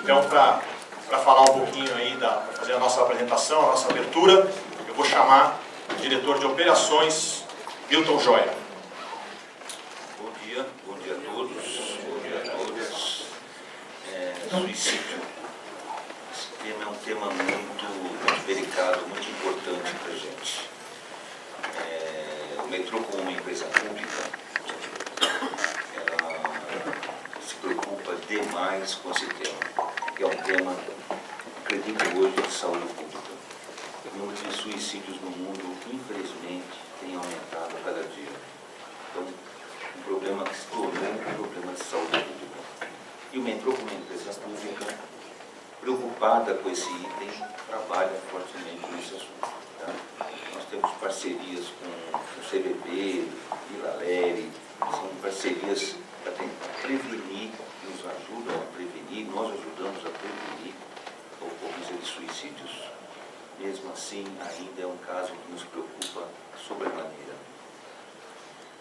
Então, para falar um pouquinho aí, para fazer a nossa apresentação, a nossa abertura, eu vou chamar o diretor de operações, Milton Joia. Bom dia a todos, bom dia a todas. Suicídio. Esse tema é um tema muito delicado, muito importante para a gente. O metrô, como uma empresa pública, ela se preocupa demais com esse tema, que é um tema, acredito hoje, de saúde pública. O número de suicídios no mundo, infelizmente, tem aumentado a cada dia. Então, um problema que se tornou um problema de saúde pública. E o metrô, como uma empresa pública, preocupada com esse item, trabalha fortemente nesse assunto. Tá? Nós temos parcerias com o CVB, Vila Leri, são parcerias para tentar prevenir, nos ajudam a prevenir, nós ajudamos a prevenir a ocorrência de suicídios. Mesmo assim, ainda é um caso que nos preocupa sobremaneira.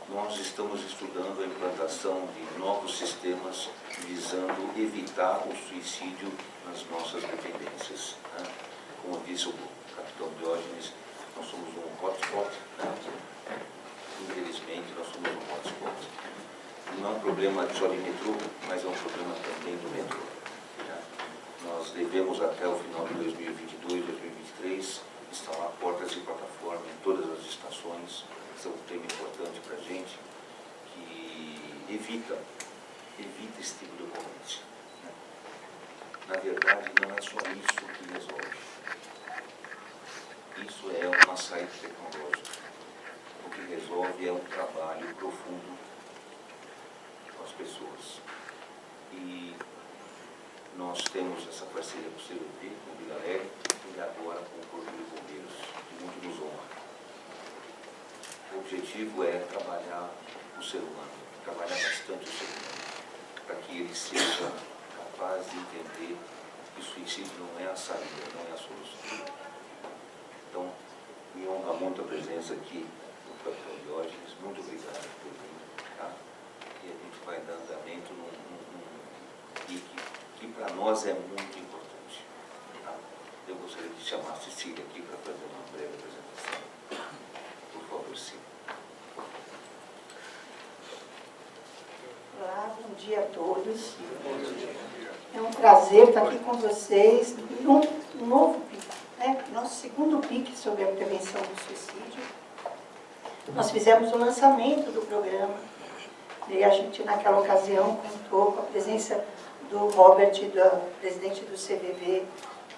Nós estamos estudando a implantação de novos sistemas visando evitar o suicídio nas nossas dependências. Né? Como disse o capitão Diógenes, nós somos um hotspot. Né? Infelizmente, nós somos um hotspot. Não é um problema só de metrô, mas é um problema também do metrô. Né? Nós devemos, até o final de 2022, 2023, instalar portas de plataforma em todas as estações. Esse é um tema importante para a gente, que evita esse tipo de ocorrência. Né? Na verdade, não é só isso que resolve. Isso é uma saída tecnológica. O que resolve é um trabalho profundo com as pessoas. E nós temos essa parceria com o CVP, com o Vila Leri, e agora com o Corpo de Bombeiros, que muito nos honra. O objetivo é trabalhar o ser humano, trabalhar bastante o ser humano, para que ele seja capaz de entender que o suicídio não é a saída, não é a solução. Então, me honra muito a presença aqui do capitão Diógenes, muito obrigado por vir, tá? E a gente vai dar andamento num pique que para nós é muito importante. Tá? Eu gostaria de chamar a Cecília aqui para fazer uma breve apresentação. Por favor, sim. Olá, bom dia a todos. É um prazer estar aqui com vocês num novo PIC, né? Nosso segundo PIC sobre a prevenção do suicídio. Nós fizemos o lançamento do programa e a gente, naquela ocasião, contou com a presença do Robert, presidente do CVV,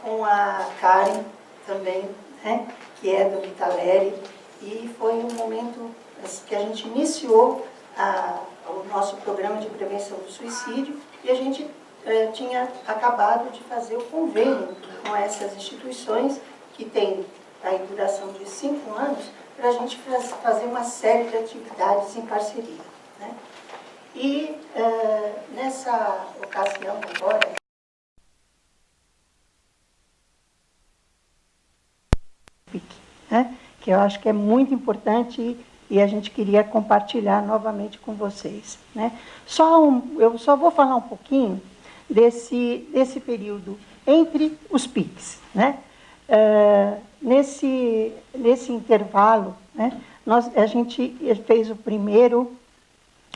com a Karen também, né? Que é do Vila Leri, e foi um momento que a gente iniciou o nosso programa de prevenção do suicídio e a gente tinha acabado de fazer o convênio com essas instituições que tem a duração de 5 anos para a gente fazer uma série de atividades em parceria. Né? E nessa ocasião agora, né? Que eu acho que é muito importante e a gente queria compartilhar novamente com vocês. Né? Eu só vou falar um pouquinho desse período entre os PICs. Né? Nesse intervalo, né, a gente fez o primeiro,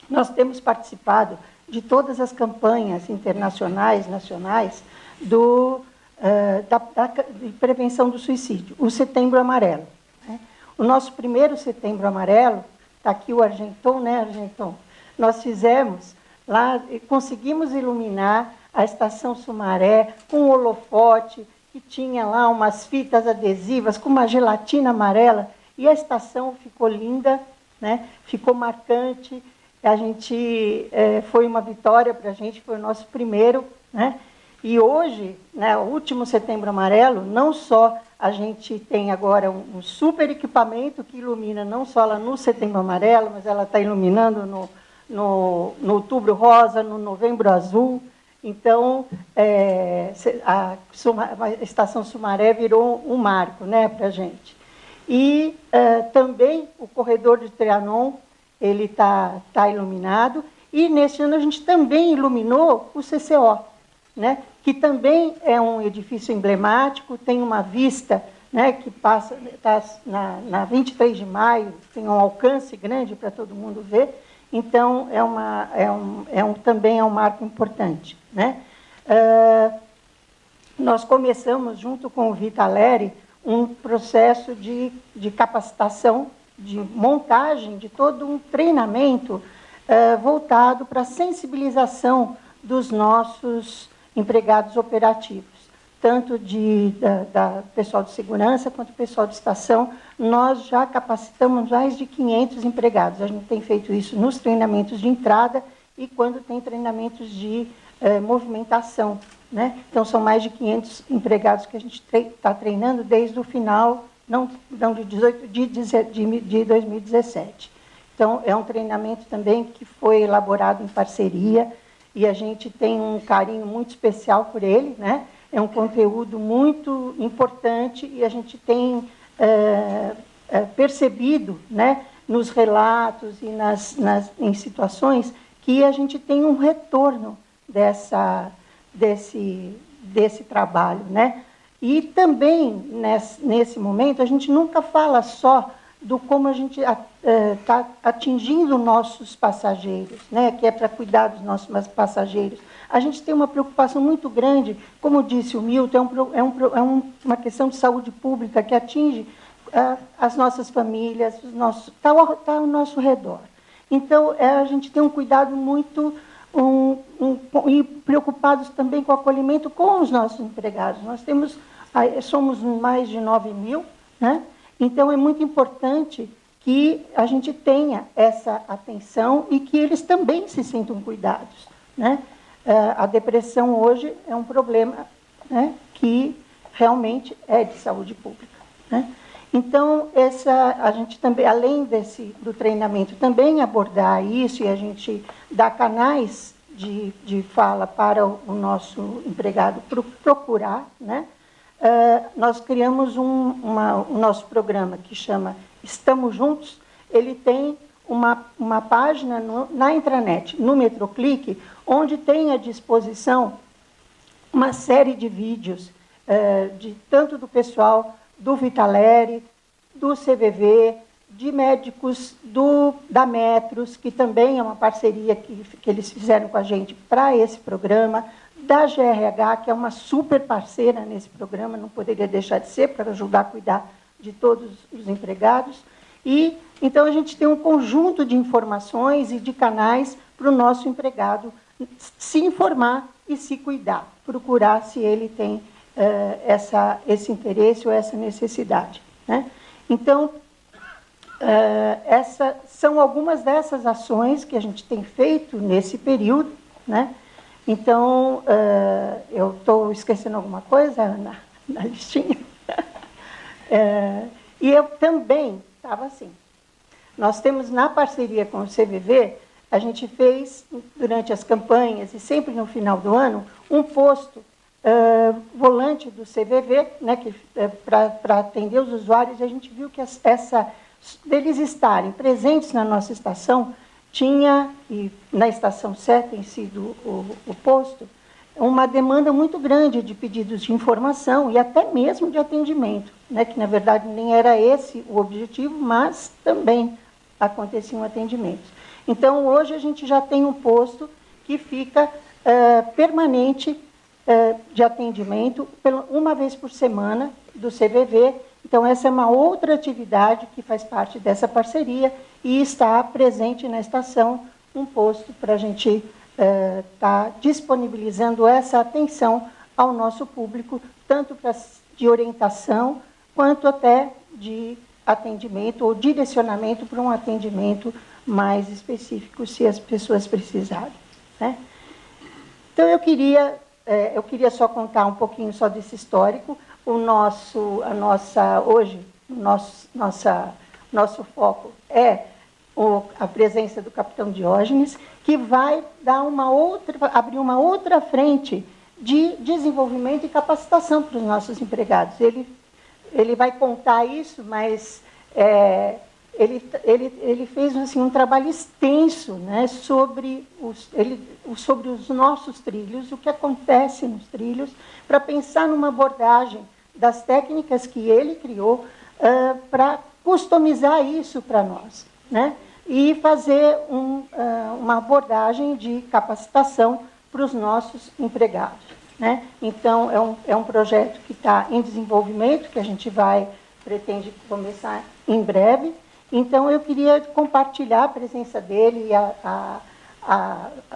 nós temos participado de todas as campanhas internacionais, nacionais, de prevenção do suicídio, o Setembro Amarelo. Né? O nosso primeiro Setembro Amarelo, está aqui o Argenton, né, Argenton? Nós fizemos lá, conseguimos iluminar a Estação Sumaré com um holofote, que tinha lá umas fitas adesivas com uma gelatina amarela, e a estação ficou linda, né? Ficou marcante. A gente, foi uma vitória para a gente, foi o nosso primeiro. Né? E hoje, né, o último Setembro Amarelo, não só a gente tem agora um super equipamento que ilumina não só lá no Setembro Amarelo, mas ela está iluminando no Outubro Rosa, no Novembro Azul. Então, a Estação Sumaré virou um marco, né, para a gente. E também o corredor de Trianon, ele está iluminado. E neste ano a gente também iluminou o CCO. né, que também é um edifício emblemático, tem uma vista, né, que passa, está na 23 de maio, tem um alcance grande para todo mundo ver, então também é um marco importante, né? Nós começamos, junto com o Vitaleri, um processo de capacitação, de montagem de todo um treinamento voltado para a sensibilização dos nossos empregados operativos, tanto da pessoal de segurança quanto pessoal de estação. Nós já capacitamos mais de 500 empregados. A gente tem feito isso nos treinamentos de entrada e quando tem treinamentos de movimentação, né? Então, são mais de 500 empregados que a gente está treinando desde o final, não de 2017. Então, é um treinamento também que foi elaborado em parceria e a gente tem um carinho muito especial por ele, né? É um conteúdo muito importante e a gente tem percebido, né, nos relatos e em situações que a gente tem um retorno desse trabalho, né? E também, nesse momento, a gente nunca fala só do como a gente está atingindo nossos passageiros, né? Que é para cuidar dos nossos passageiros. A gente tem uma preocupação muito grande, como disse o Milton, uma questão de saúde pública que atinge as nossas famílias, está ao nosso redor. Então, a gente tem um cuidado muito e preocupados também com o acolhimento com os nossos empregados. Nós somos mais de 9.000, né? Então, é muito importante que a gente tenha essa atenção e que eles também se sintam cuidados, né? A depressão hoje é um problema, né, que realmente é de saúde pública, né? Então, a gente também, além do treinamento, também abordar isso e a gente dá canais de fala para o nosso empregado procurar, né? Nós criamos o nosso programa que chama Estamos Juntos. Ele tem uma página na intranet, no Metroclique, onde tem à disposição uma série de vídeos, tanto do pessoal do Vitaleri, do CVV, de médicos da Metros, que também é uma parceria que eles fizeram com a gente para esse programa, da GRH, que é uma super parceira nesse programa, não poderia deixar de ser, para ajudar a cuidar de todos os empregados. E, então, a gente tem um conjunto de informações e de canais para o nosso empregado se informar e se cuidar, procurar se ele tem esse interesse ou essa necessidade, né? Então, são algumas dessas ações que a gente tem feito nesse período, né? Então, eu estou esquecendo alguma coisa na listinha? E eu também estava assim. Nós temos, na parceria com o CVV, a gente fez, durante as campanhas e sempre no final do ano, um posto volante do CVV, né, para atender os usuários. A gente viu que deles estarem presentes na nossa estação, e na estação 7 tem sido o posto, uma demanda muito grande de pedidos de informação e até mesmo de atendimento, né, que na verdade nem era esse o objetivo, mas também aconteciam atendimentos. Então, hoje a gente já tem um posto que fica permanente de atendimento, uma vez por semana, do CVV. Então, essa é uma outra atividade que faz parte dessa parceria e está presente na estação um posto para a gente estar disponibilizando essa atenção ao nosso público, tanto de orientação, quanto até de atendimento ou direcionamento para um atendimento mais específico, se as pessoas precisarem, né? Então, eu queria só contar um pouquinho só desse histórico. Nosso foco é a presença do capitão Diógenes, que vai dar abrir uma outra frente de desenvolvimento e capacitação para os nossos empregados. Ele vai contar isso, mas ele fez assim, um trabalho extenso, né, sobre os nossos trilhos, o que acontece nos trilhos, para pensar numa abordagem das técnicas que ele criou para customizar isso para nós, né, e fazer uma abordagem de capacitação para os nossos empregados, né. Então, é um projeto que está em desenvolvimento, que a gente pretende começar em breve. Então, eu queria compartilhar a presença dele e a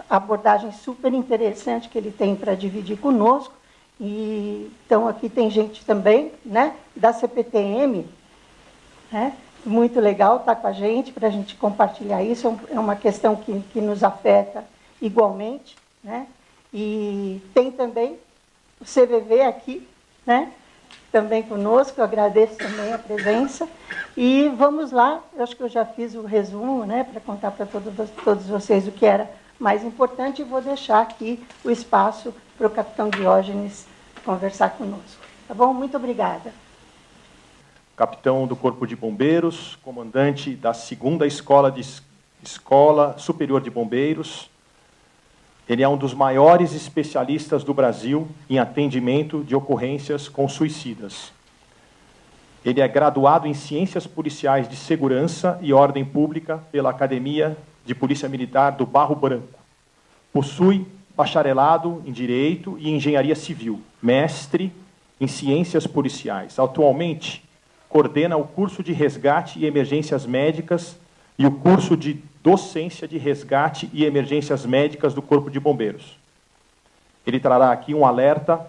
abordagem super interessante que ele tem para dividir conosco. E, então, aqui tem gente também, né, da CPTM, né, muito legal estar com a gente, para a gente compartilhar isso. É uma questão que nos afeta igualmente, né. E tem também o CVV aqui, né, também conosco, eu agradeço também a presença. E vamos lá, eu acho que eu já fiz o resumo, né, para contar para todos vocês o que era mais importante, e vou deixar aqui o espaço para o capitão Diógenes conversar conosco. Tá bom? Muito obrigada. Capitão do Corpo de Bombeiros, comandante da 2ª Escola Superior de Bombeiros. Ele é um dos maiores especialistas do Brasil em atendimento de ocorrências com suicidas. Ele é graduado em Ciências Policiais de Segurança e Ordem Pública pela Academia de Polícia Militar do Barro Branco. Possui bacharelado em Direito e Engenharia Civil, mestre em Ciências Policiais. Atualmente, coordena o curso de Resgate e Emergências Médicas e o curso de Docência de Resgate e Emergências Médicas do Corpo de Bombeiros. Ele trará aqui um alerta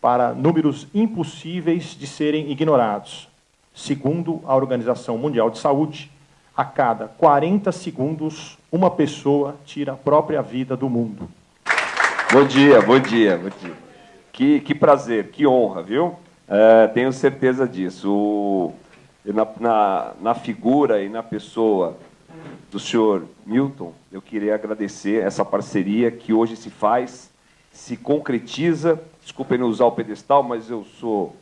para números impossíveis de serem ignorados. Segundo a Organização Mundial de Saúde, a cada 40 segundos, uma pessoa tira a própria vida do mundo. Bom dia, bom dia, bom dia. Que prazer, que honra, viu? Tenho certeza disso. Na figura e na pessoa do senhor Milton, eu queria agradecer essa parceria que hoje se faz, se concretiza. Desculpem não usar o pedestal, mas eu sou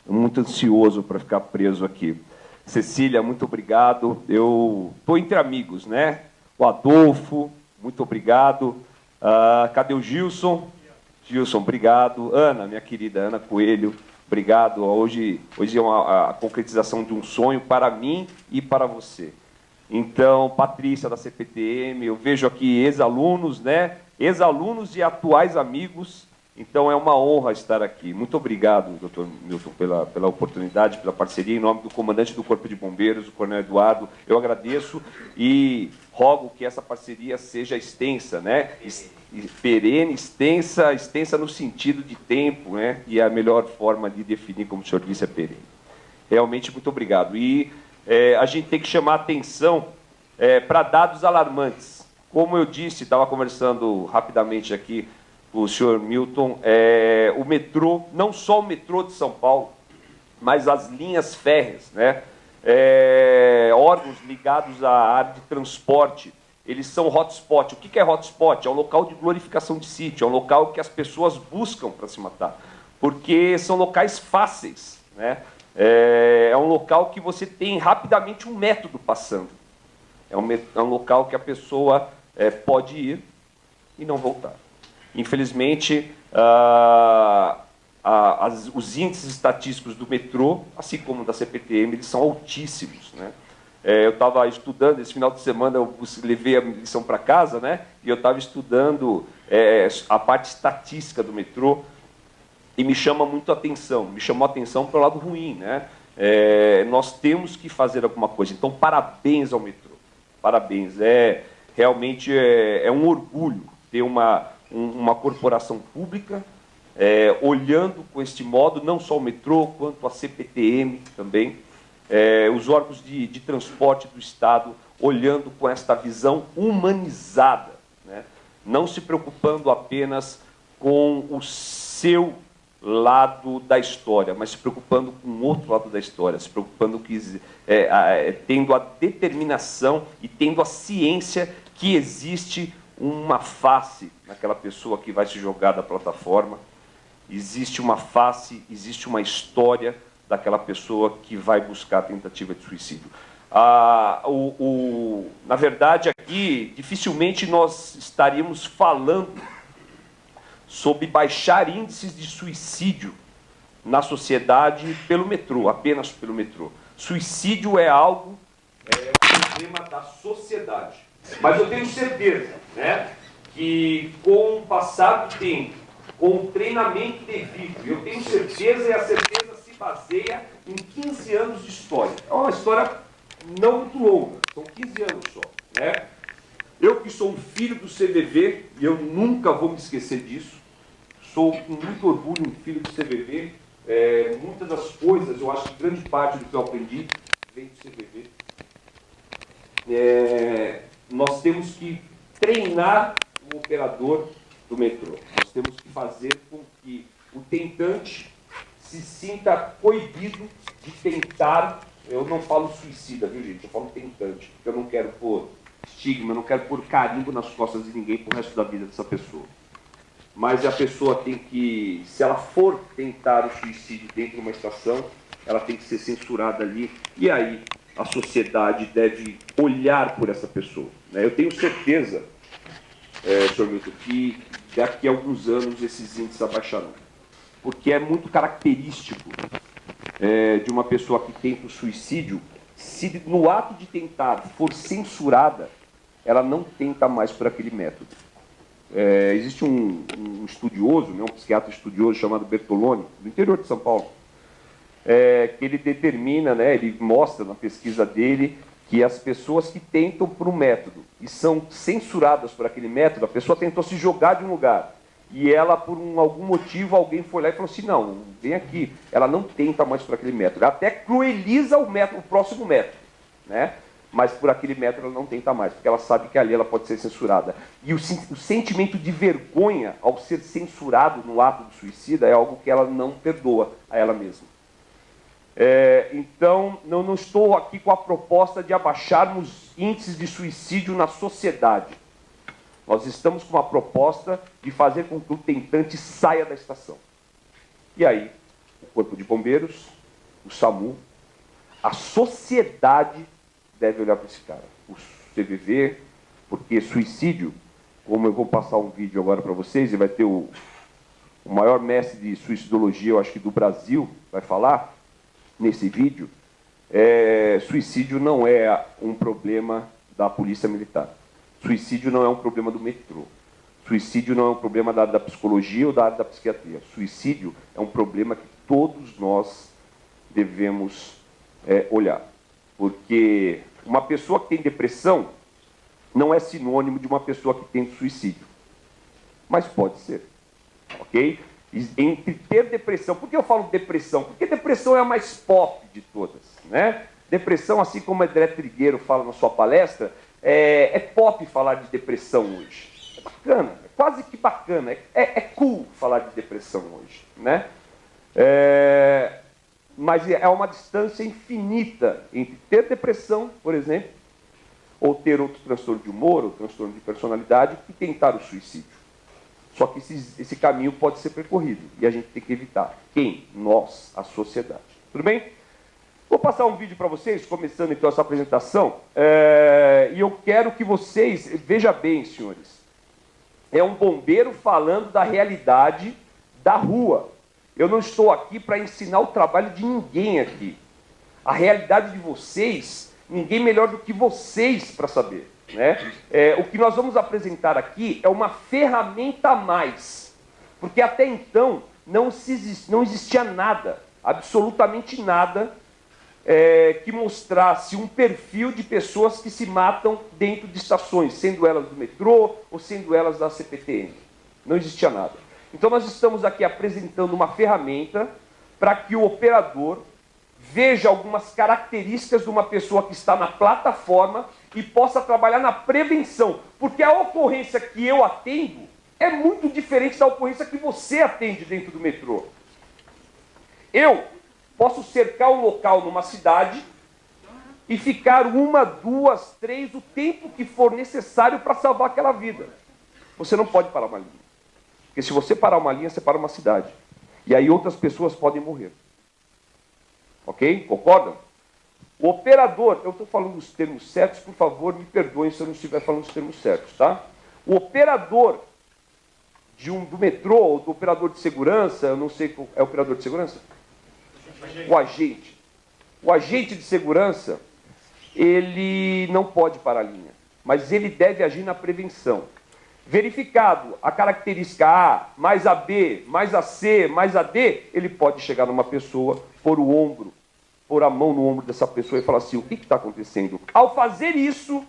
muito ansioso para ficar preso aqui. Cecília, muito obrigado. Eu estou entre amigos, né? O Adolfo, muito obrigado. Cadê o Gilson? Gilson, obrigado. Ana, minha querida Ana Coelho, obrigado. Hoje é a concretização de um sonho para mim e para você. Então, Patrícia, da CPTM, eu vejo aqui ex-alunos, né? Ex-alunos e atuais amigos. Então, é uma honra estar aqui. Muito obrigado, doutor Milton, pela oportunidade, pela parceria. Em nome do comandante do Corpo de Bombeiros, o coronel Eduardo, eu agradeço e rogo que essa parceria seja extensa, né? Perene, extensa no sentido de tempo, né? E a melhor forma de definir, como o senhor disse, é perene. Realmente, muito obrigado. E a gente tem que chamar atenção para dados alarmantes. Como eu disse, estava conversando rapidamente aqui com o senhor Milton, o metrô, não só o metrô de São Paulo, mas as linhas férreas, né? Órgãos ligados à área de transporte, eles são hotspot. O que é hotspot? É um local de glorificação de sítio, é um local que as pessoas buscam para se matar, porque são locais fáceis, né? É um local que você tem rapidamente um método passando. É um local que a pessoa pode ir e não voltar. Infelizmente, os índices estatísticos do metrô, assim como da CPTM, eles são altíssimos, né? Eu estava estudando, esse final de semana eu levei a lição para casa, né? E eu estava estudando a parte estatística do metrô, e me chama muito a atenção, me chamou a atenção para o lado ruim, né? Nós temos que fazer alguma coisa. Então, parabéns ao metrô, parabéns. Realmente é um orgulho ter uma corporação pública olhando com este modo, não só o metrô, quanto a CPTM também, os órgãos de transporte do Estado olhando com esta visão humanizada, né? Não se preocupando apenas com o seu lado da história, mas se preocupando com o outro lado da história, se preocupando tendo a determinação e tendo a ciência que existe uma face naquela pessoa que vai se jogar da plataforma, existe uma face, existe uma história daquela pessoa que vai buscar a tentativa de suicídio. Na verdade, aqui, dificilmente nós estaríamos falando sobre baixar índices de suicídio na sociedade pelo metrô, apenas pelo metrô. Suicídio é algo, um problema da sociedade. Mas eu tenho certeza, né, que com o passar do tempo, com o treinamento devido, eu tenho certeza, e a certeza se baseia em 15 anos de história. É uma história não muito longa, são 15 anos só, né? Eu que sou um filho do CVV, e eu nunca vou me esquecer disso, sou com muito orgulho um filho do CVV, muitas das coisas, eu acho que grande parte do que eu aprendi vem do CVV. Nós temos que treinar o operador do metrô. Nós temos que fazer com que o tentante se sinta coibido de tentar. Eu não falo suicida, viu, gente? Eu falo tentante, porque eu não quero pôr estigma, eu não quero pôr carimbo nas costas de ninguém pro resto da vida dessa pessoa. Mas a pessoa tem que, se ela for tentar o suicídio dentro de uma estação, ela tem que ser censurada ali. E aí a sociedade deve olhar por essa pessoa, né? Eu tenho certeza, senhor Milton, que daqui a alguns anos esses índices abaixarão. Porque é muito característico de uma pessoa que tenta o suicídio, se no ato de tentar for censurada, ela não tenta mais por aquele método. Existe um estudioso, né, um psiquiatra estudioso chamado Bertoloni, do interior de São Paulo, que ele determina, né, ele mostra na pesquisa dele que as pessoas que tentam por um método e são censuradas por aquele método, a pessoa tentou se jogar de um lugar e ela, por algum motivo, alguém foi lá e falou assim, não, vem aqui. Ela não tenta mais por aquele método, ela até crueliza o próximo método, né? Mas por aquele método ela não tenta mais, porque ela sabe que ali ela pode ser censurada. E o sentimento de vergonha ao ser censurado no ato do suicida é algo que ela não perdoa a ela mesma. Então, não estou aqui com a proposta de abaixarmos índices de suicídio na sociedade. Nós estamos com uma proposta de fazer com que o tentante saia da estação. E aí, o Corpo de Bombeiros, o SAMU, a sociedade deve olhar para esse cara. O CVV, porque suicídio, como eu vou passar um vídeo agora para vocês, e vai ter o maior mestre de suicidologia, eu acho que do Brasil, vai falar nesse vídeo, suicídio não é um problema da polícia militar. Suicídio não é um problema do metrô. Suicídio não é um problema da área da psicologia ou da área da psiquiatria. Suicídio é um problema que todos nós devemos olhar. Porque uma pessoa que tem depressão não é sinônimo de uma pessoa que tem suicídio. Mas pode ser. Ok? Entre ter depressão, por que eu falo depressão? Porque depressão é a mais pop de todas, né? Depressão, assim como o André Trigueiro fala na sua palestra, é pop falar de depressão hoje. É bacana, é quase que bacana, é cool falar de depressão hoje, né? Mas é uma distância infinita entre ter depressão, por exemplo, ou ter outro transtorno de humor, ou transtorno de personalidade, e tentar o suicídio. Só que esse caminho pode ser percorrido, e a gente tem que evitar. Quem? Nós, a sociedade. Tudo bem? Vou passar um vídeo para vocês, começando então essa apresentação, e eu quero que vocês, veja bem, senhores, é um bombeiro falando da realidade da rua. Eu não estou aqui para ensinar o trabalho de ninguém aqui. A realidade de vocês, ninguém melhor do que vocês para saber, né? O que nós vamos apresentar aqui é uma ferramenta a mais, porque até então não existia nada, absolutamente nada, que mostrasse um perfil de pessoas que se matam dentro de estações, sendo elas do metrô ou sendo elas da CPTM. Não existia nada. Então nós estamos aqui apresentando uma ferramenta para que o operador veja algumas características de uma pessoa que está na plataforma e possa trabalhar na prevenção, porque a ocorrência que eu atendo é muito diferente da ocorrência que você atende dentro do metrô. Eu posso cercar um local numa cidade e ficar 1, 2, 3, o tempo que for necessário para salvar aquela vida. Você não pode parar uma linha. Porque se você parar uma linha, você para uma cidade. E aí outras pessoas podem morrer. Ok? Concordam? O operador, eu estou falando os termos certos, por favor, me perdoem se eu não estiver falando os termos certos, tá? O operador do metrô, ou do operador de segurança, eu não sei, é operador de segurança? O agente. O agente de segurança, ele não pode parar a linha, mas ele deve agir na prevenção. Verificado a característica A, mais a B, mais a C, mais a D, ele pode chegar numa pessoa, pôr o ombro, pôr a mão no ombro dessa pessoa e falar assim, o que está acontecendo? Ao fazer isso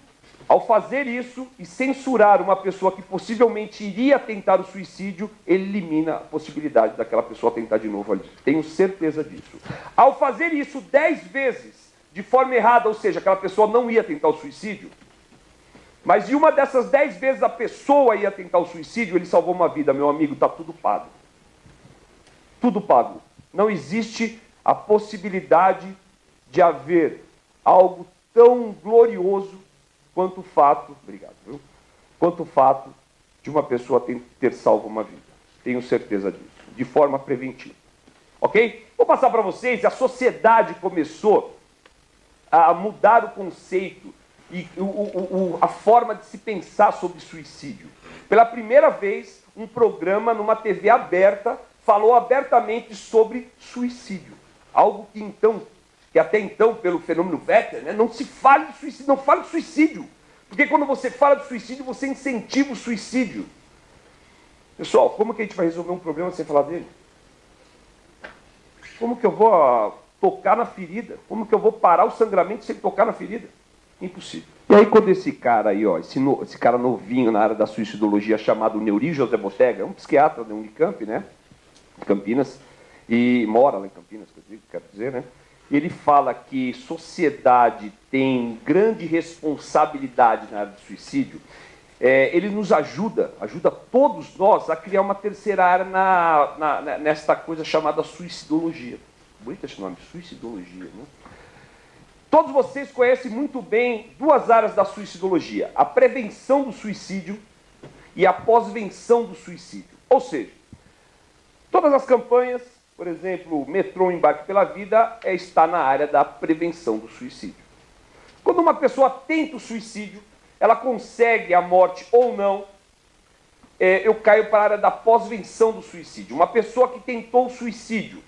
e censurar uma pessoa que possivelmente iria tentar o suicídio, ele elimina a possibilidade daquela pessoa tentar de novo ali. Tenho certeza disso. Ao fazer isso 10 vezes, de forma errada, ou seja, aquela pessoa não ia tentar o suicídio, mas de uma dessas 10 vezes a pessoa ia tentar o suicídio, ele salvou uma vida, meu amigo, está tudo pago. Tudo pago. Não existe a possibilidade de haver algo tão glorioso quanto o fato, obrigado, viu? Quanto o fato de uma pessoa ter salvo uma vida. Tenho certeza disso, de forma preventiva. Ok? Vou passar para vocês, a sociedade começou a mudar o conceito e a forma de se pensar sobre suicídio. Pela primeira vez, um programa numa TV aberta falou abertamente sobre suicídio. Algo que até então, pelo fenômeno Vetter, né, não se fala de suicídio, não fala de suicídio. Porque quando você fala de suicídio, você incentiva o suicídio. Pessoal, como que a gente vai resolver um problema sem falar dele? Como que eu vou tocar na ferida? Como que eu vou parar o sangramento sem tocar na ferida? Impossível. E aí quando esse cara aí, ó, esse cara novinho na área da suicidologia chamado Neuri José Botega, é um psiquiatra da Unicamp, né? Campinas, e mora lá em Campinas, quero dizer, né? Ele fala que sociedade tem grande responsabilidade na área do suicídio. Ele nos ajuda todos nós a criar uma terceira área nesta coisa chamada suicidologia. Bonito esse nome, suicidologia, né? Todos vocês conhecem muito bem duas áreas da suicidologia: a prevenção do suicídio e a pós-venção do suicídio. Ou seja, todas as campanhas, por exemplo, Metrô Embarque pela Vida, está na área da prevenção do suicídio. Quando uma pessoa tenta o suicídio, ela consegue a morte ou não, eu caio para a área da pós-venção do suicídio. Uma pessoa que tentou o suicídio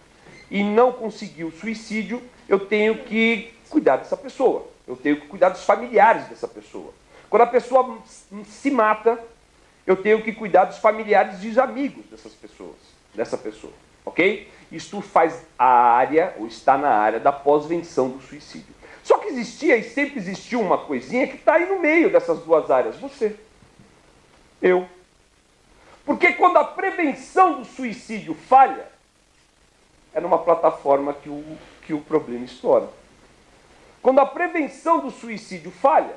e não conseguiu o suicídio, eu tenho que cuidar dessa pessoa. Eu tenho que cuidar dos familiares dessa pessoa. Quando a pessoa se mata, eu tenho que cuidar dos familiares e dos amigos dessa pessoa. Ok? Isto faz a área, ou está na área da pós-venção do suicídio. Só que existia e sempre existiu uma coisinha que está aí no meio dessas duas áreas. Você. Eu. Porque quando a prevenção do suicídio falha, é numa plataforma que o problema estoura. Quando a prevenção do suicídio falha,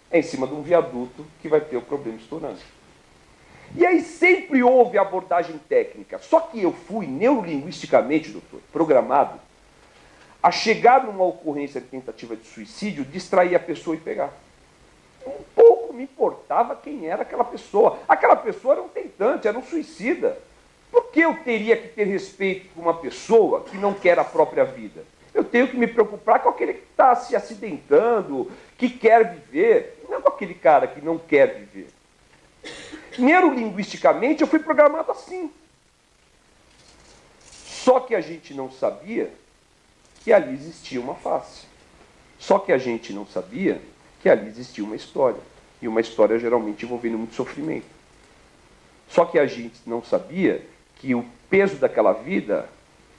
é em cima de um viaduto que vai ter o problema estourando. E aí sempre houve abordagem técnica. Só que eu fui neurolinguisticamente, doutor, programado a chegar numa ocorrência de tentativa de suicídio, distrair a pessoa e pegar. Um pouco me importava quem era aquela pessoa. Aquela pessoa era um tentante, era um suicida. Por que eu teria que ter respeito por uma pessoa que não quer a própria vida? Eu tenho que me preocupar com aquele que está se acidentando, que quer viver, não com aquele cara que não quer viver. Neurolinguisticamente, eu fui programado assim. Só que a gente não sabia que ali existia uma face. Só que a gente não sabia que ali existia uma história. E uma história geralmente envolvendo muito sofrimento. Só que a gente não sabia que o peso daquela vida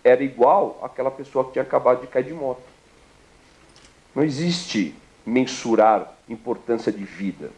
era igual àquela pessoa que tinha acabado de cair de moto. Não existe mensurar importância de vida.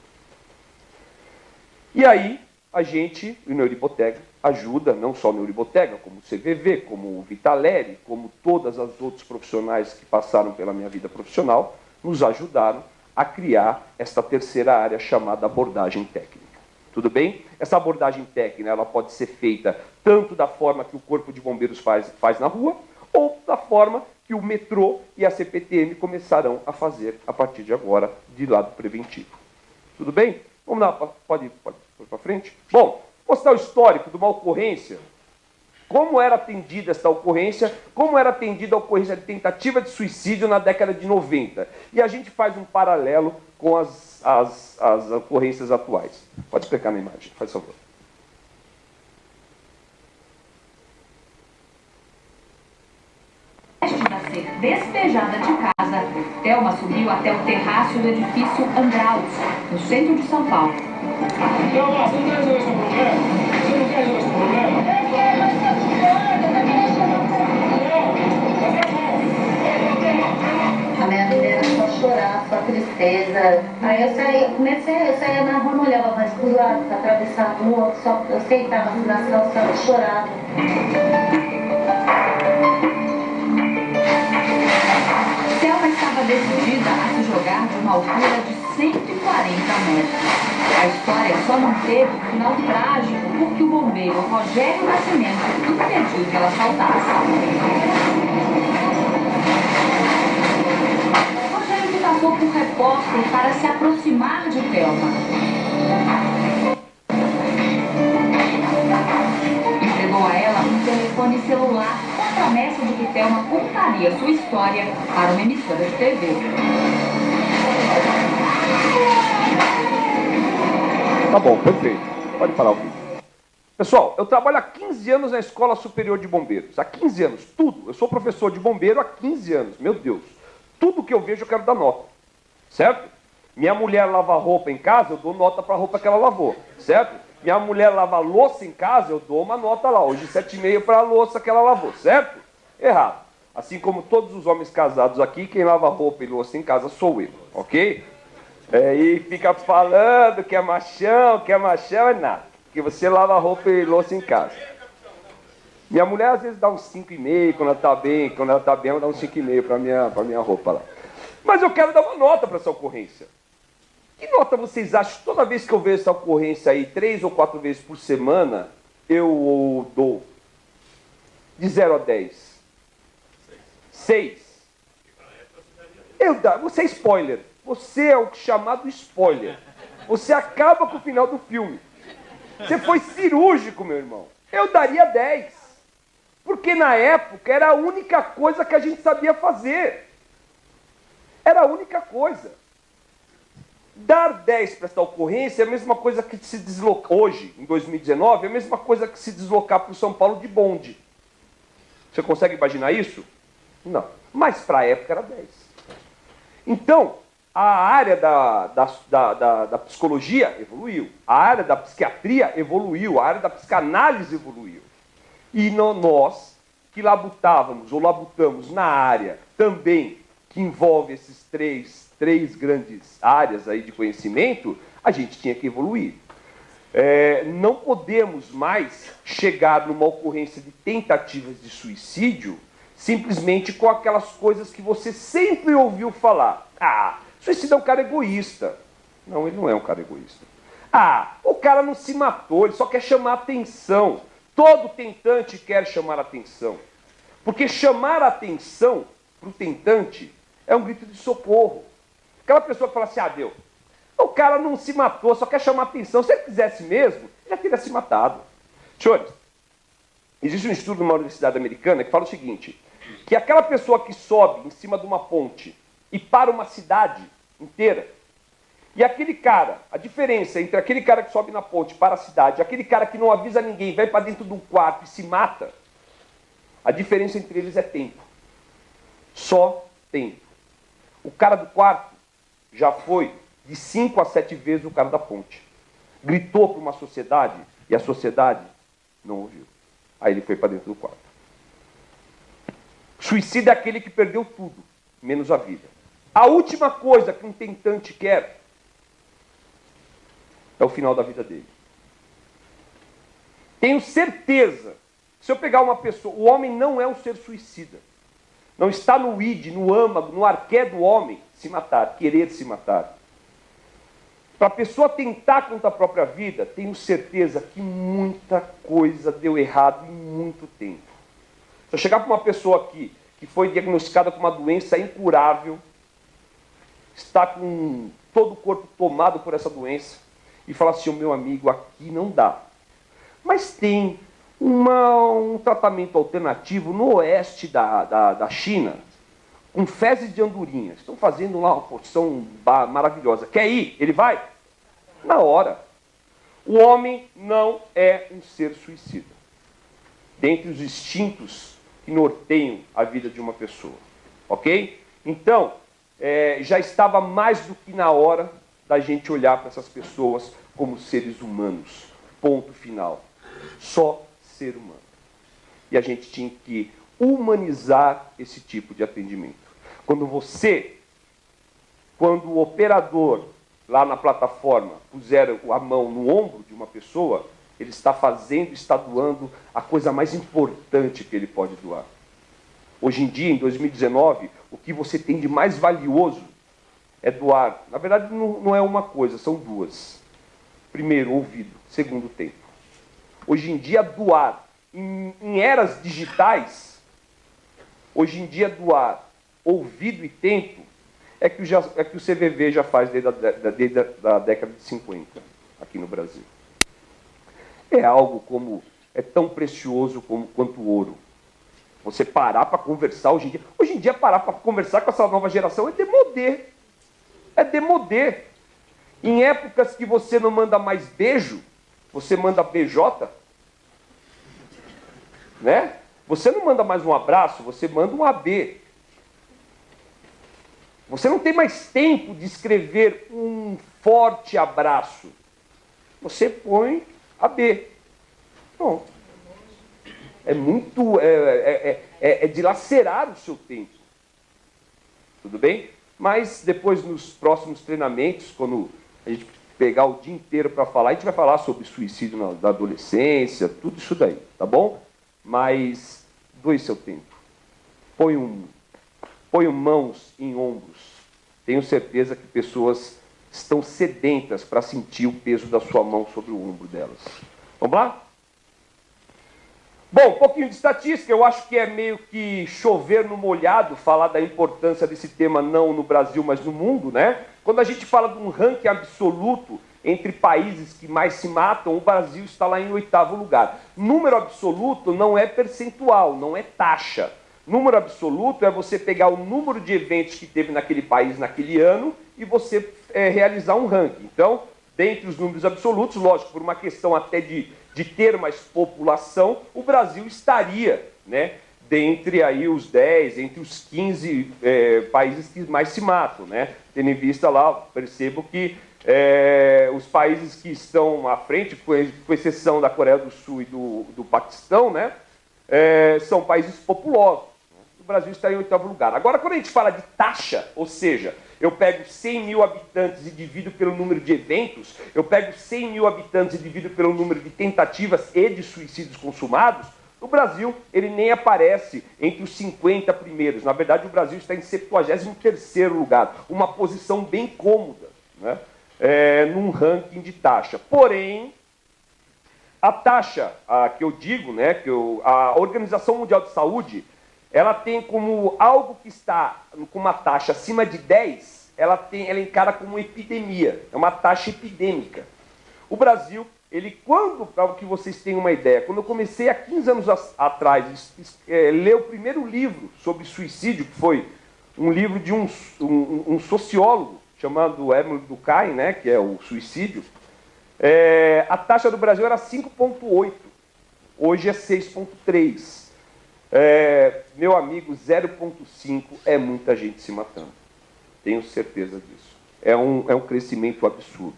E aí, a gente, o Neuri Botega, ajuda, não só o Neuri Botega, como o CVV, como o Vitaleri, como todas as outros profissionais que passaram pela minha vida profissional, nos ajudaram a criar esta terceira área chamada abordagem técnica. Tudo bem? Essa abordagem técnica ela pode ser feita tanto da forma que o Corpo de Bombeiros faz na rua, ou da forma que o metrô e a CPTM começarão a fazer a partir de agora, de lado preventivo. Tudo bem? Vamos lá, pode ir para frente? Bom, vou mostrar o histórico de uma ocorrência como era atendida esta ocorrência, como era atendida a ocorrência de tentativa de suicídio na década de 90. E a gente faz um paralelo com as ocorrências atuais. Pode explicar na imagem, faz favor. Prestes a ser despejada de casa, Thelma subiu até o terraço do edifício Andraus, no centro de São Paulo. Thelma, você não quer resolver esse problema? Você não quer resolver esse problema? A minha vida era só chorar, só tristeza. Aí eu saía na rua, não olhava mais pro lado, pra atravessar a rua, só eu sentava assim na calçada e chorava. Thelma estava decidida a se jogar de uma altura de 140 metros. A história só não teve um final trágico porque o bombeiro Rogério Nascimento impediu que ela saltasse. Rogério que passou por repórter para se aproximar de Thelma. Entregou a ela um telefone celular com a promessa de que Thelma contaria sua história para uma emissora de TV. Tá bom, perfeito. Pode parar o vídeo. Pessoal, eu trabalho há 15 anos na Escola Superior de Bombeiros. Há 15 anos, tudo. Eu sou professor de bombeiro há 15 anos. Meu Deus. Tudo que eu vejo eu quero dar nota. Certo? Minha mulher lava roupa em casa, eu dou nota para a roupa que ela lavou. Certo? Minha mulher lava louça em casa, eu dou uma nota lá. Hoje 7,5 para a louça que ela lavou. Certo? Errado. Assim como todos os homens casados aqui, quem lava roupa e louça em casa sou eu. Ok? E fica falando que é machão é nada. Porque você lava roupa e louça em casa. Minha mulher às vezes dá uns 5,5 quando ela tá bem, ela dá uns 5,5 para minha roupa lá. Mas eu quero dar uma nota para essa ocorrência. Que nota vocês acham? Toda vez que eu vejo essa ocorrência aí, 3 ou 4 vezes por semana, eu dou de 0 a 10. 6. Você é spoiler. Você é o chamado spoiler. Você acaba com o final do filme. Você foi cirúrgico, meu irmão. Eu daria 10. Porque na época era a única coisa que a gente sabia fazer. Era a única coisa. Dar 10 para essa ocorrência é a mesma coisa que se deslocar hoje, em 2019, é a mesma coisa que se deslocar para o São Paulo de bonde. Você consegue imaginar isso? Não. Mas para a época era 10. Então, a área da psicologia evoluiu, a área da psiquiatria evoluiu, a área da psicanálise evoluiu. E nós, que labutávamos ou labutamos na área também que envolve esses três grandes áreas aí de conhecimento, a gente tinha que evoluir. Não podemos mais chegar numa ocorrência de tentativas de suicídio simplesmente com aquelas coisas que você sempre ouviu falar. Suicídio é um cara egoísta. Não, ele não é um cara egoísta. O cara não se matou, ele só quer chamar atenção. Todo tentante quer chamar atenção. Porque chamar atenção para o tentante é um grito de socorro. Aquela pessoa que fala assim, Deus, o cara não se matou, só quer chamar atenção. Se ele quisesse mesmo, já teria se matado. Senhores, existe um estudo numa universidade americana que fala o seguinte, que aquela pessoa que sobe em cima de uma ponte e para uma cidade inteira, e aquele cara, a diferença entre aquele cara que sobe na ponte para a cidade e aquele cara que não avisa ninguém, vai para dentro de um quarto e se mata, a diferença entre eles é tempo. Só tempo. O cara do quarto já foi de 5 a 7 vezes o cara da ponte. Gritou para uma sociedade e a sociedade não ouviu. Aí ele foi para dentro do quarto. Suicídio é aquele que perdeu tudo, menos a vida. A última coisa que um tentante quer é o final da vida dele. Tenho certeza, se eu pegar uma pessoa, o homem não é um ser suicida. Não está no id, no âmago, no arqué do homem se matar, querer se matar. Para a pessoa tentar contra a própria vida, tenho certeza que muita coisa deu errado em muito tempo. Se eu chegar para uma pessoa aqui que foi diagnosticada com uma doença incurável, está com todo o corpo tomado por essa doença, e falar assim, meu amigo, aqui não dá. Mas tem um tratamento alternativo no oeste da China, com fezes de andorinha. Estão fazendo lá uma porção maravilhosa. Quer ir? Ele vai? Na hora. O homem não é um ser suicida. Dentre os instintos que norteiam a vida de uma pessoa. Ok? Então, já estava mais do que na hora da gente olhar para essas pessoas como seres humanos. Ponto final. Só ser humano. E a gente tinha que humanizar esse tipo de atendimento. Quando o operador lá na plataforma puser a mão no ombro de uma pessoa, ele está doando a coisa mais importante que ele pode doar. Hoje em dia, em 2019, o que você tem de mais valioso é doar. Na verdade, não é uma coisa, são duas. Primeiro, ouvido. Segundo, tempo. Hoje em dia, doar em eras digitais, hoje em dia, doar ouvido e tempo é que o CVV já faz desde a década de 50 aqui no Brasil. É algo é tão precioso quanto o ouro. Você parar para conversar hoje em dia. Hoje em dia, parar para conversar com essa nova geração é demodê. É demodê. Em épocas que você não manda mais beijo, você manda BJ. Né? Você não manda mais um abraço, você manda um AB. Você não tem mais tempo de escrever um forte abraço. Você põe AB. Pronto. É dilacerar o seu tempo. Tudo bem? Mas depois, nos próximos treinamentos, quando a gente pegar o dia inteiro para falar, a gente vai falar sobre suicídio na adolescência, tudo isso daí, tá bom? Mas doe seu tempo. Ponham mãos em ombros. Tenho certeza que pessoas estão sedentas para sentir o peso da sua mão sobre o ombro delas. Vamos lá? Bom, um pouquinho de estatística. Eu acho que é meio que chover no molhado falar da importância desse tema não no Brasil, mas no mundo, né? Quando a gente fala de um ranking absoluto entre países que mais se matam, o Brasil está lá em 8º lugar. Número absoluto não é percentual, não é taxa. Número absoluto é você pegar o número de eventos que teve naquele país naquele ano e você realizar um ranking. Então, dentre os números absolutos, lógico, por uma questão até de ter mais população, o Brasil estaria, né, dentre aí os 10, entre os 15 países que mais se matam, né? Tendo em vista lá, percebo que os países que estão à frente, com exceção da Coreia do Sul e do Paquistão, né, são países populosos. O Brasil está em 8º lugar. Agora, quando a gente fala de taxa, ou seja, eu pego 100 mil habitantes e divido pelo número de eventos, eu pego 100 mil habitantes e divido pelo número de tentativas e de suicídios consumados, o Brasil ele nem aparece entre os 50 primeiros. Na verdade, o Brasil está em 73º lugar, uma posição bem cômoda, né, num ranking de taxa. Porém, a taxa que eu digo, né, a Organização Mundial de Saúde, ela tem como algo que está com uma taxa acima de 10, ela encara como epidemia, é uma taxa epidêmica. O Brasil, para que vocês tenham uma ideia, quando eu comecei há 15 anos atrás, ler o primeiro livro sobre suicídio, que foi um livro de um sociólogo chamado Emile Durkheim, né, que é o suicídio, a taxa do Brasil era 5,8, hoje é 6,3. Meu amigo, 0,5 é muita gente se matando. Tenho certeza disso. É um crescimento absurdo.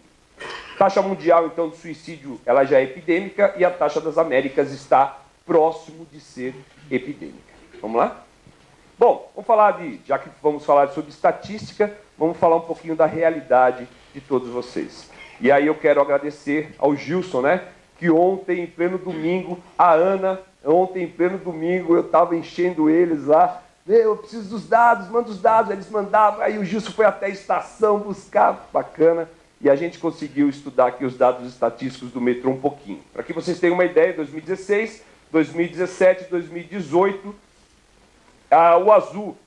Taxa mundial, então, de suicídio, ela já é epidêmica e a taxa das Américas está próximo de ser epidêmica. Vamos lá? Bom, já que vamos falar sobre estatística, vamos falar um pouquinho da realidade de todos vocês. E aí eu quero agradecer ao Gilson, né, que ontem, em pleno domingo, a Ana, ontem, em pleno domingo, eu estava enchendo eles lá, eu preciso dos dados, manda os dados, eles mandavam, aí o Gilson foi até a estação buscar, bacana, e a gente conseguiu estudar aqui os dados estatísticos do metrô um pouquinho. Para que vocês tenham uma ideia, 2016, 2017, 2018, o azul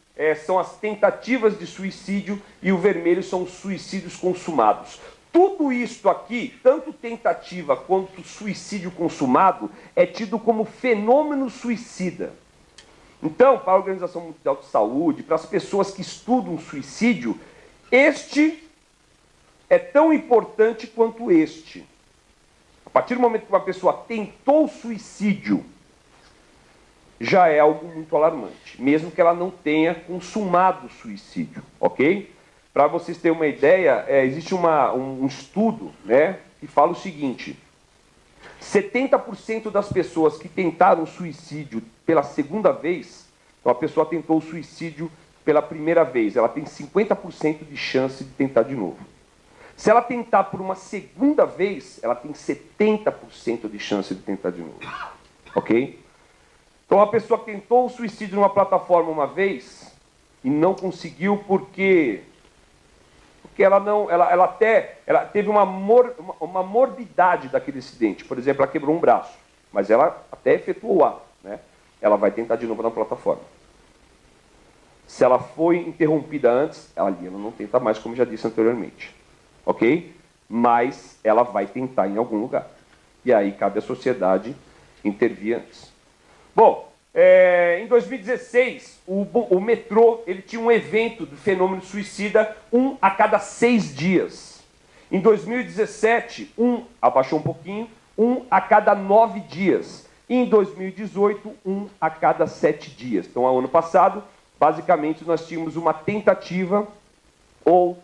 são as tentativas de suicídio e o vermelho são os suicídios consumados. Tudo isso aqui, tanto tentativa quanto suicídio consumado, é tido como fenômeno suicida. Então, para a Organização Mundial de Saúde, para as pessoas que estudam suicídio, este é tão importante quanto este. A partir do momento que uma pessoa tentou suicídio, já é algo muito alarmante, mesmo que ela não tenha consumado suicídio, ok? Para vocês terem uma ideia, existe um estudo, né, que fala o seguinte: 70% das pessoas que tentaram suicídio pela segunda vez, então a pessoa tentou o suicídio pela primeira vez, ela tem 50% de chance de tentar de novo. Se ela tentar por uma segunda vez, ela tem 70% de chance de tentar de novo. Ok? Então a pessoa tentou o suicídio numa plataforma uma vez e não conseguiu porque ela teve uma morbidade daquele acidente. Por exemplo, ela quebrou um braço, mas ela até efetuou o ato, né? Ela vai tentar de novo na plataforma. Se ela foi interrompida antes, ela não tenta mais, como já disse anteriormente. Ok? Mas ela vai tentar em algum lugar. E aí cabe à sociedade intervir antes. Bom, em 2016, o metrô ele tinha um evento do fenômeno suicida 1 a cada 6 dias. Em 2017, abaixou um pouquinho, 1 a cada 9 dias. E em 2018, 1 a cada 7 dias. Então, ano passado, basicamente, nós tínhamos uma tentativa ou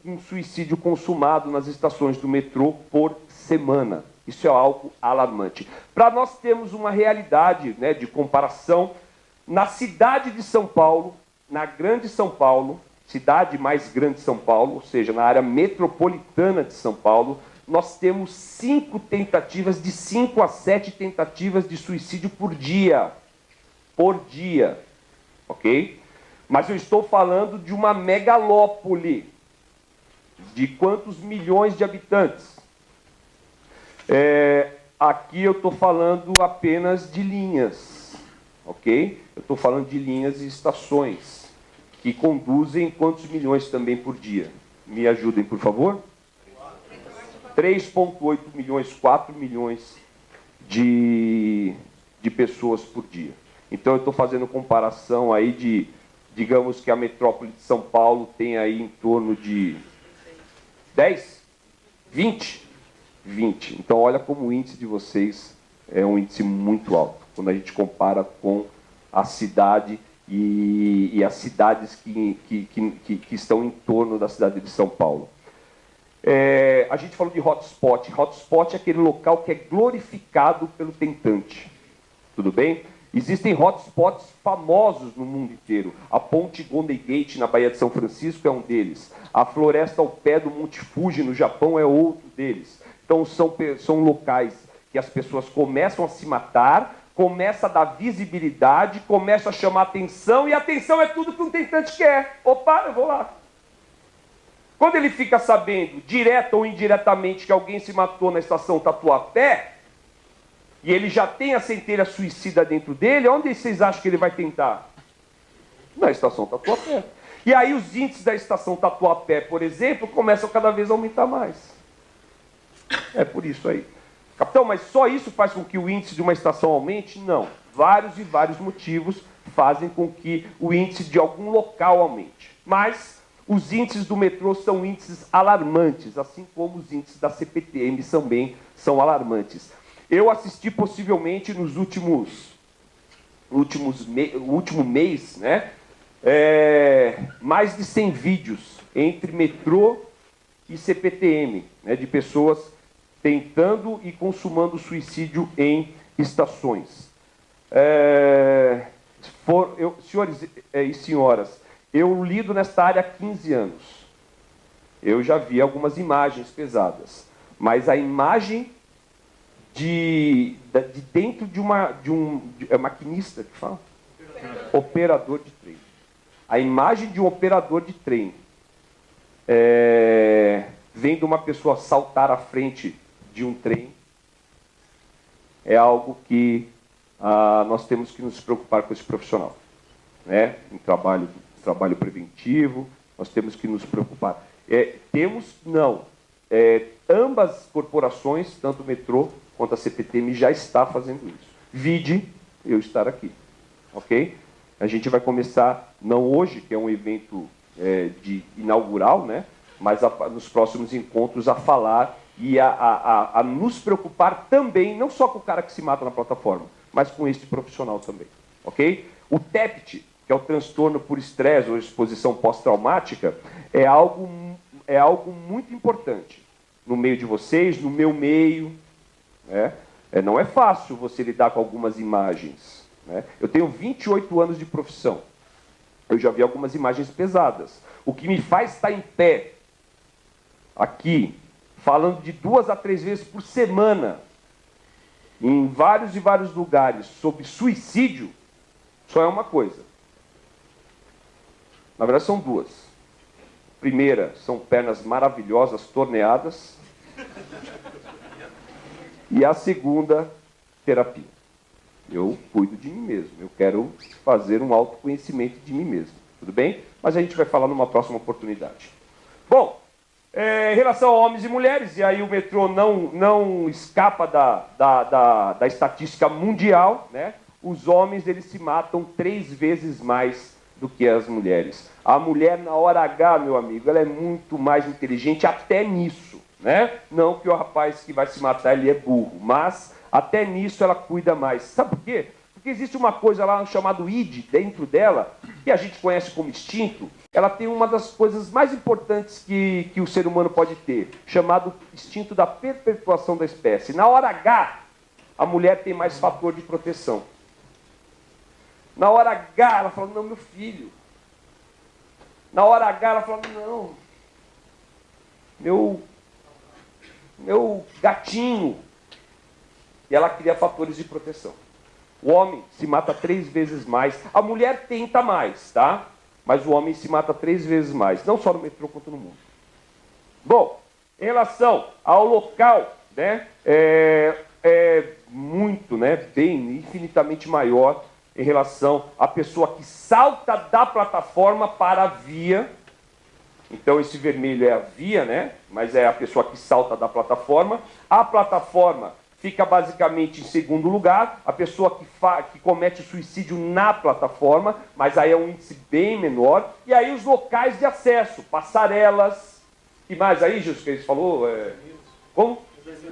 um suicídio consumado nas estações do metrô por semana. Isso é algo alarmante. Para nós termos uma realidade, né, de comparação, na cidade de São Paulo, na grande São Paulo, cidade mais grande de São Paulo, ou seja, na área metropolitana de São Paulo, nós temos 5 tentativas, de 5 a 7 tentativas de suicídio por dia. Por dia. Ok? Mas eu estou falando de uma megalópole. De quantos milhões de habitantes? Aqui eu estou falando apenas de linhas, ok? Eu estou falando de linhas e estações que conduzem quantos milhões também por dia? Me ajudem, por favor? 3,8 milhões, 4 milhões de pessoas por dia. Então eu estou fazendo comparação aí de, digamos que a metrópole de São Paulo tem aí em torno de 10? 20? 20. Então, olha como o índice de vocês é um índice muito alto, quando a gente compara com a cidade e as cidades que estão em torno da cidade de São Paulo. A gente falou de hotspot. Hotspot é aquele local que é glorificado pelo tentante. Tudo bem? Existem hotspots famosos no mundo inteiro. A Ponte Golden Gate, na Baía de São Francisco, é um deles. A floresta ao pé do Monte Fuji, no Japão, é outro deles. Então, são locais que as pessoas começam a se matar, começa a dar visibilidade, começa a chamar atenção, e atenção é tudo que um tentante quer. Opa, eu vou lá. Quando ele fica sabendo, direta ou indiretamente, que alguém se matou na estação Tatuapé, e ele já tem a centelha suicida dentro dele, onde vocês acham que ele vai tentar? Na estação Tatuapé. E aí os índices da estação Tatuapé, por exemplo, começam cada vez a aumentar mais. É por isso aí. Capitão, mas só isso faz com que o índice de uma estação aumente? Não. Vários e vários motivos fazem com que o índice de algum local aumente. Mas os índices do metrô são índices alarmantes, assim como os índices da CPTM também são alarmantes. Eu assisti possivelmente nos último mês, né, mais de 100 vídeos entre metrô e CPTM, né, de pessoas tentando e consumando suicídio em estações. Senhores e senhoras, eu lido nesta área há 15 anos. Eu já vi algumas imagens pesadas, mas a imagem de dentro de maquinista que fala? Operador de trem. A imagem de um operador de trem vendo uma pessoa saltar à frente de um trem é algo que nós temos que nos preocupar com esse profissional, né? Em trabalho preventivo, nós temos que nos preocupar. ambas corporações, tanto o metrô quanto a CPTM, já está fazendo isso. Vide eu estar aqui, ok? A gente vai começar, não hoje, que é um evento de inaugural, né? Mas nos próximos encontros a falar e a nos preocupar também, não só com o cara que se mata na plataforma, mas com este profissional também, ok? O TEPT, que é o transtorno por estresse ou exposição pós-traumática, é algo muito importante no meio de vocês, no meu meio, né? Não é fácil você lidar com algumas imagens, né? Eu tenho 28 anos de profissão, eu já vi algumas imagens pesadas. O que me faz estar em pé aqui, falando de 2 a 3 vezes por semana, em vários e vários lugares, sobre suicídio, só é uma coisa. Na verdade, são duas. Primeira, são pernas maravilhosas, torneadas. E a segunda, terapia. Eu cuido de mim mesmo. Eu quero fazer um autoconhecimento de mim mesmo. Tudo bem? Mas a gente vai falar numa próxima oportunidade. Bom, em relação a homens e mulheres, e aí o metrô não escapa da estatística mundial, né? Os homens, eles se matam 3 vezes mais do que as mulheres. A mulher, na hora H, meu amigo, ela é muito mais inteligente até nisso, né? Não que o rapaz que vai se matar, ele é burro, mas até nisso ela cuida mais. Sabe por quê? Porque existe uma coisa lá chamada id dentro dela, que a gente conhece como instinto. Ela tem uma das coisas mais importantes que o ser humano pode ter, chamado instinto da perpetuação da espécie. Na hora H, a mulher tem mais fator de proteção. Na hora H, ela fala, não, meu filho. Na hora H, ela fala, não, meu gatinho. E ela cria fatores de proteção. O homem se mata 3 vezes mais. A mulher tenta mais, tá? Mas o homem se mata 3 vezes mais. Não só no metrô, quanto no mundo. Bom, em relação ao local, né? É muito, né? Bem, infinitamente maior em relação à pessoa que salta da plataforma para a via. Então, esse vermelho é a via, né? Mas é a pessoa que salta da plataforma. A plataforma fica basicamente em segundo lugar. A pessoa que comete suicídio na plataforma, mas aí é um índice bem menor. E aí os locais de acesso, passarelas. E mais aí, Jesus, que eles falou? Como?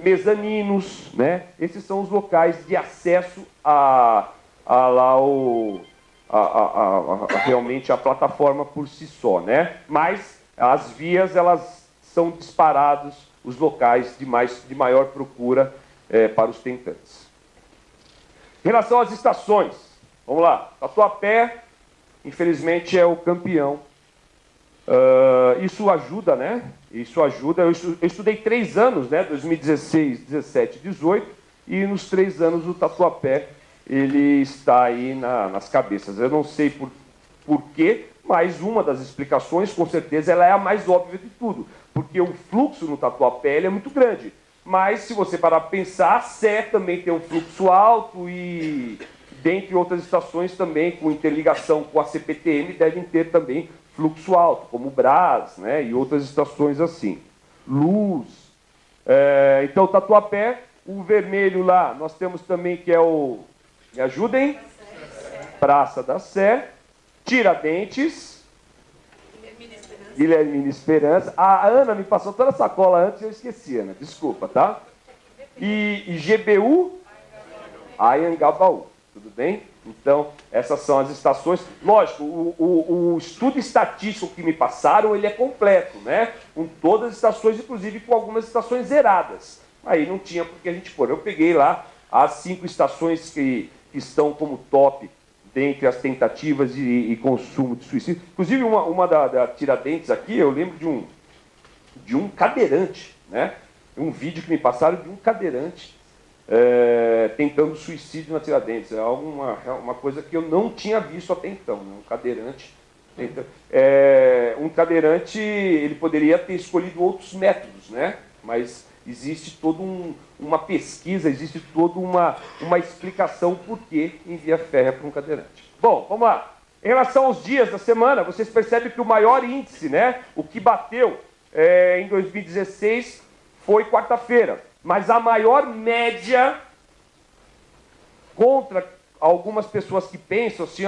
Mezaninos, né? Esses são os locais de acesso realmente a plataforma por si só, né? Mas as vias, elas são disparados os locais de maior procura para os tentantes. Em relação às estações, vamos lá. Tatuapé, infelizmente, é o campeão. Isso ajuda, né? Isso ajuda. Eu estudei 3 anos, né? 2016, 17, 18, e nos 3 anos o Tatuapé ele está aí nas cabeças. Eu não sei por quê, mas uma das explicações, com certeza, ela é a mais óbvia de tudo. Porque o fluxo no Tatuapé ele é muito grande. Mas, se você parar para pensar, a Sé também tem um fluxo alto e, dentre outras estações também, com interligação com a CPTM, devem ter também fluxo alto, como o Brás, né, e outras estações assim. Luz. Então, Tatuapé, o vermelho lá, nós temos também que é o... Me ajudem? Praça da Sé, Tiradentes, Guilhermina Esperança. A Ana me passou toda a sacola antes e eu esqueci, Ana. Desculpa, tá? E GBU, Anhangabaú. Tudo bem? Então, essas são as estações. Lógico, o estudo estatístico que me passaram, ele é completo, né? Com todas as estações, inclusive com algumas estações zeradas. Aí não tinha porque a gente pôr. Eu peguei lá as 5 estações que estão como top dentre as tentativas e consumo de suicídio. Inclusive, uma da Tiradentes aqui, eu lembro de um cadeirante, né? Um vídeo que me passaram de um cadeirante tentando suicídio na Tiradentes. É uma coisa que eu não tinha visto até então, né? Um cadeirante um cadeirante, ele poderia ter escolhido outros métodos, né? Mas existe toda uma pesquisa, existe toda uma explicação por que envia férrea para um cadeirante. Bom, vamos lá. Em relação aos dias da semana, vocês percebem que o maior índice, né, o que bateu em 2016, foi quarta-feira. Mas a maior média contra algumas pessoas que pensam assim,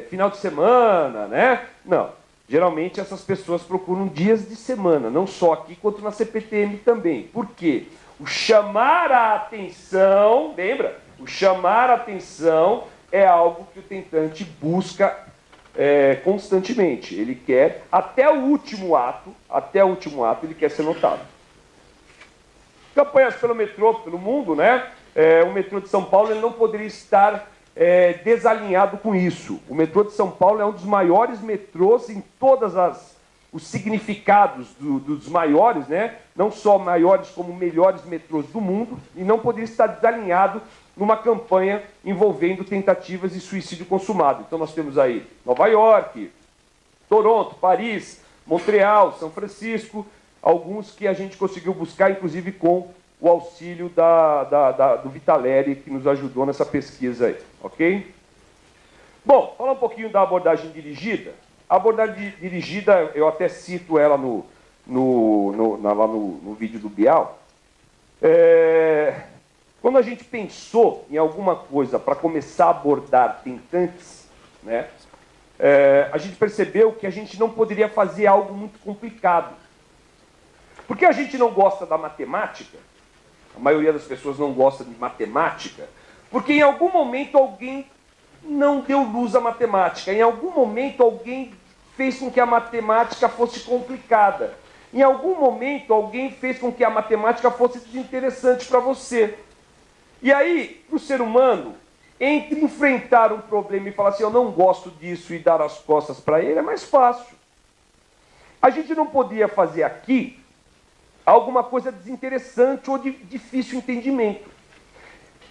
final de semana, né? Não. Geralmente essas pessoas procuram dias de semana, não só aqui quanto na CPTM também. Por quê? O chamar a atenção, lembra? O chamar a atenção é algo que o tentante busca constantemente. Ele quer, até o último ato, ele quer ser notado. Campanhas pelo metrô, pelo mundo, né? O metrô de São Paulo ele não poderia estar desalinhado com isso. O metrô de São Paulo é um dos maiores metrôs em todos os significados dos maiores, né? Não só maiores como melhores metrôs do mundo, e não poderia estar desalinhado numa campanha envolvendo tentativas de suicídio consumado. Então nós temos aí Nova York, Toronto, Paris, Montreal, São Francisco, alguns que a gente conseguiu buscar, inclusive com o auxílio do Vitaleri, que nos ajudou nessa pesquisa aí, ok? Bom, falar um pouquinho da abordagem dirigida. A abordagem dirigida, eu até cito ela lá no vídeo do Bial. Quando a gente pensou em alguma coisa para começar a abordar tentantes, né, a gente percebeu que a gente não poderia fazer algo muito complicado. Por que a gente não gosta da matemática? A maioria das pessoas não gosta de matemática, porque em algum momento alguém não deu luz à matemática, em algum momento alguém fez com que a matemática fosse complicada, em algum momento alguém fez com que a matemática fosse desinteressante para você. E aí, para o ser humano, entre enfrentar um problema e falar assim, eu não gosto disso e dar as costas para ele, é mais fácil. A gente não podia fazer aqui alguma coisa desinteressante ou de difícil entendimento.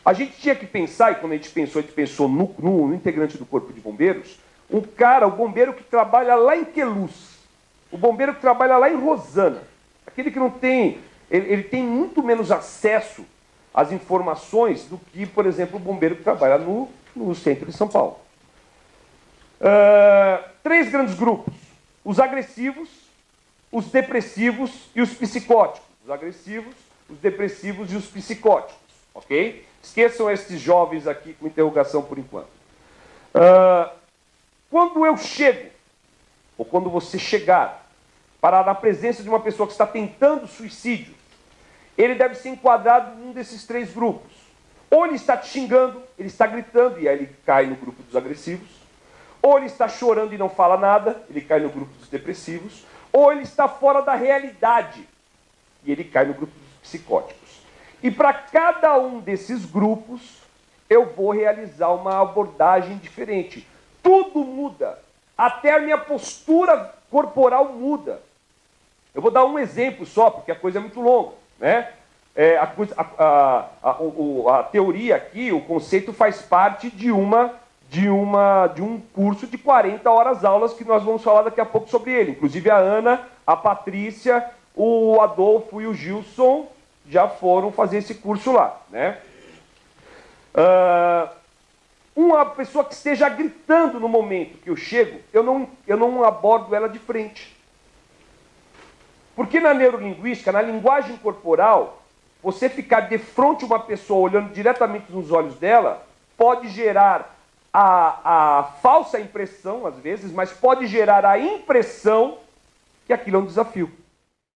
A gente tinha que pensar, e quando a gente pensou no integrante do Corpo de Bombeiros, o bombeiro que trabalha lá em Queluz, o bombeiro que trabalha lá em Rosana, aquele que não tem, ele tem muito menos acesso às informações do que, por exemplo, o bombeiro que trabalha no centro de São Paulo. 3 grandes grupos: os agressivos, os depressivos e os psicóticos. Os agressivos, os depressivos e os psicóticos, ok? Esqueçam esses jovens aqui com interrogação por enquanto. Quando eu chego, ou quando você chegar, para na presença de uma pessoa que está tentando suicídio, ele deve ser enquadrado em um desses 3 grupos. Ou ele está te xingando, ele está gritando, e aí ele cai no grupo dos agressivos. Ou ele está chorando e não fala nada, ele cai no grupo dos depressivos. Ou ele está fora da realidade, e ele cai no grupo dos psicóticos. E para cada um desses grupos, eu vou realizar uma abordagem diferente. Tudo muda, até a minha postura corporal muda. Eu vou dar um exemplo só, porque a coisa é muito longa, né? A teoria aqui, o conceito faz parte de um curso de 40 horas aulas que nós vamos falar daqui a pouco sobre ele. Inclusive a Ana, a Patrícia, o Adolfo e o Gilson já foram fazer esse curso lá, né? Uma pessoa que esteja gritando no momento que eu chego, eu não abordo ela de frente. Porque na neurolinguística, na linguagem corporal, você ficar de frente a uma pessoa olhando diretamente nos olhos dela, pode gerar a falsa impressão, às vezes, mas pode gerar a impressão que aquilo é um desafio.